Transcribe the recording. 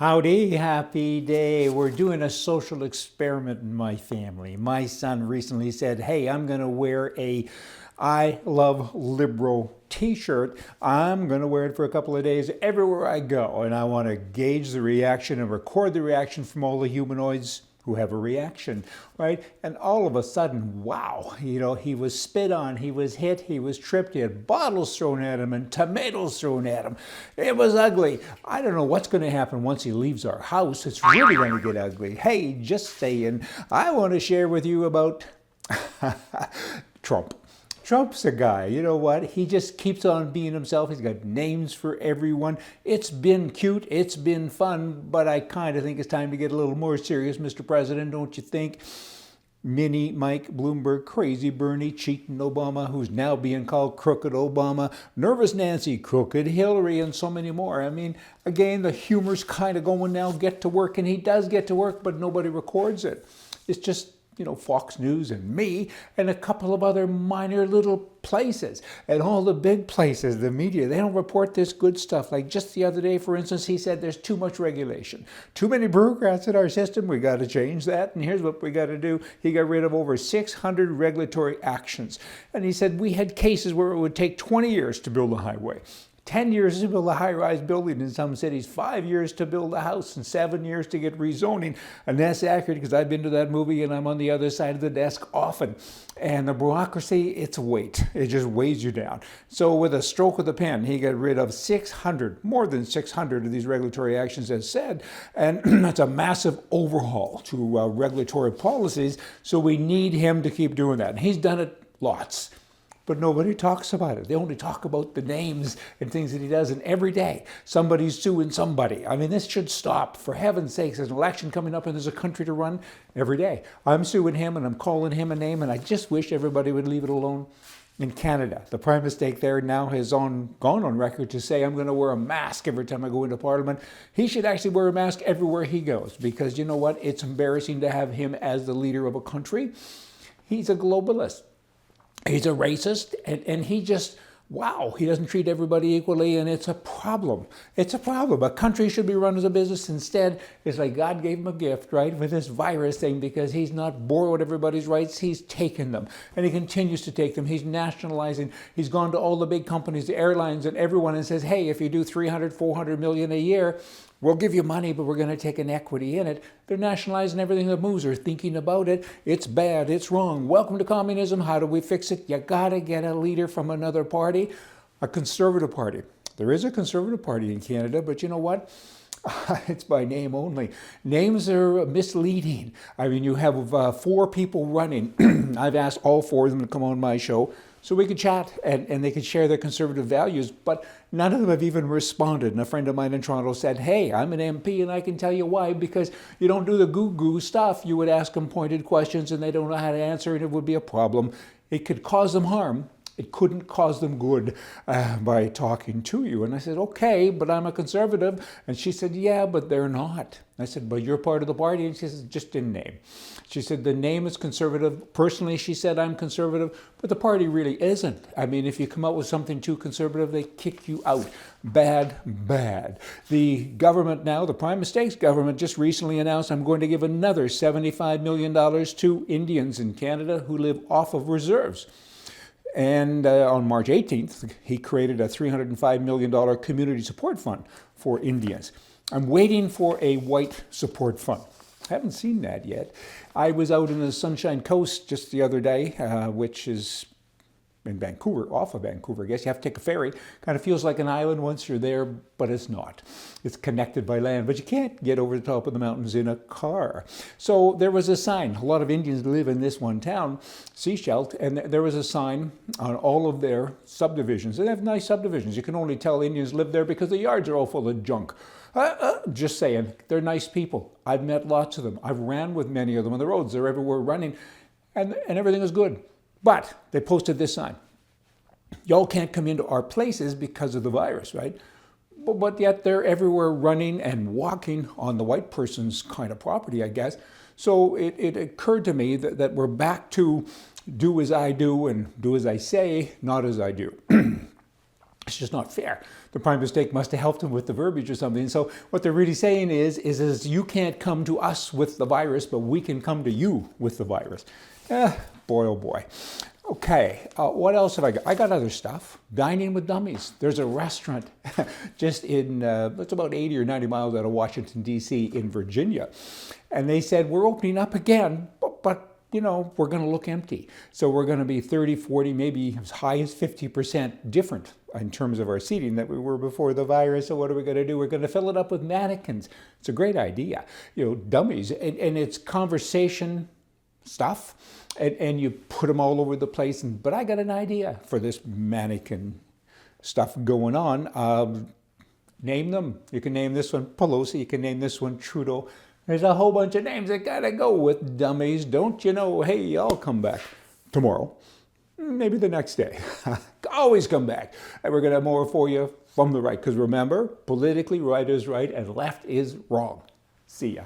Howdy, happy day. We're doing a social experiment in my family. My son recently said, hey, I'm going to wear a I Love Liberal t-shirt. I'm going to wear it for a couple of days everywhere I go. And I want to gauge the reaction and record the reaction from all the humanoids who have a reaction, right? And all of a sudden, wow, he was spit on, he was hit, he was tripped, he had bottles thrown at him and tomatoes thrown at him. It was ugly. I don't know what's going to happen once he leaves our house. It's really going to get ugly. Hey, just saying, I want to share with you about Trump. Trump's a guy, you know what? He just keeps on being himself. He's got names for everyone. It's been cute, it's been fun, but I kind of think it's time to get a little more serious, Mr. President, don't you think? Mini Mike Bloomberg, Crazy Bernie, Cheating Obama, who's now being called Crooked Obama, Nervous Nancy, Crooked Hillary, and so many more. I mean, again, the humor's kind of going now, get to work, and he does get to work, but nobody records it. It's just Fox News and me and a couple of other minor little places. And all the big places, the media, they don't report this good stuff. Like just the other day, for instance, he said there's too much regulation. Too many bureaucrats in our system. We got to change that. And here's what we got to do. He got rid of over 600 regulatory actions. And he said we had cases where it would take 20 years to build a highway. 10 years to build a high-rise building in some cities, 5 years to build a house, and 7 years to get rezoning. And that's accurate because I've been to that movie and I'm on the other side of the desk often. And the bureaucracy, it's a weight. It just weighs you down. So with a stroke of the pen, he got rid of 600, more than 600 of these regulatory actions as said. And that's a massive overhaul to regulatory policies. So we need him to keep doing that. And he's done it lots. But nobody talks about it. They only talk about the names and things that he does. And every day, somebody's suing somebody. I mean, this should stop. For heaven's sakes, there's an election coming up and there's a country to run every day. I'm suing him and I'm calling him a name, and I just wish everybody would leave it alone. In Canada, the Prime Minister there now has gone on record to say, I'm going to wear a mask every time I go into Parliament. He should actually wear a mask everywhere he goes, because you know what? It's embarrassing to have him as the leader of a country. He's a globalist. He's a racist, and he just, wow, he doesn't treat everybody equally, and it's a problem. It's a problem. A country should be run as a business. Instead, it's like God gave him a gift, right, with this virus thing, because he's not borrowed everybody's rights. He's taken them, and he continues to take them. He's nationalizing. He's gone to all the big companies, the airlines, and everyone, and says, hey, if you do 300, 400 million a year, we'll give you money, but we're going to take an equity in it. They're nationalizing everything that moves. They're thinking about it. It's bad. It's wrong. Welcome to communism. How do we fix it? You got to get a leader from another party, a conservative party. There is a conservative party in Canada, but you know what? It's by name only. Names are misleading. I mean, you have 4 people running. I've asked all 4 of them to come on my show so we could chat and they could share their conservative values, but none of them have even responded. And a friend of mine in Toronto said, hey, I'm an MP and I can tell you why, because you don't do the goo-goo stuff. You would ask them pointed questions and they don't know how to answer, and it would be a problem. It could cause them harm. It couldn't cause them good by talking to you. And I said, okay, but I'm a conservative. And she said, yeah, but they're not. I said, but you're part of the party. And she said, just in name. She said, the name is conservative. Personally, she said, I'm conservative, but the party really isn't. I mean, if you come out with something too conservative, they kick you out. Bad, bad. The government now, the Prime Minister's government just recently announced, I'm going to give another $75 million to Indians in Canada who live off of reserves. And on March 18th, he created a $305 million community support fund for Indians. I'm waiting for a white support fund. I haven't seen that yet. I was out in the Sunshine Coast just the other day, which is in Vancouver, off of Vancouver, I guess. You have to take a ferry. Kind of feels like an island once you're there, but it's not. It's connected by land, but you can't get over the top of the mountains in a car. So there was a sign. A lot of Indians live in this one town, Sechelt, and there was a sign on all of their subdivisions. They have nice subdivisions. You can only tell Indians live there because the yards are all full of junk. Just saying, they're nice people. I've met lots of them. I've ran with many of them on the roads. They're everywhere running, and everything is good. But they posted this sign. Y'all can't come into our places because of the virus, right? But yet they're everywhere running and walking on the white person's kind of property, I guess. So it occurred to me that we're back to do as I do and do as I say, not as I do. It's just not fair. The prime mistake must have helped him with the verbiage or something. And so what they're really saying is you can't come to us with the virus, but we can come to you with the virus. Boy, oh boy. Okay, what else have I got? I got other stuff. Dining with Dummies. There's a restaurant just in, it's about 80 or 90 miles out of Washington, D.C. in Virginia. And they said, we're opening up again, but you know, we're going to look empty. So we're going to be 30, 40, maybe as high as 50% different in terms of our seating that we were before the virus. So what are we going to do? We're going to fill it up with mannequins. It's a great idea. You know, Dummies, and it's conversation stuff, and you put them all over the place. But I got an idea for this mannequin stuff going on. Name them. You can name this one Pelosi. You can name this one Trudeau. There's a whole bunch of names that gotta go with Dummies. Don't you know, hey, I'll come back tomorrow, maybe the next day. Always come back. And we're gonna have more for you from the right. Because remember, politically, right is right and left is wrong. See ya.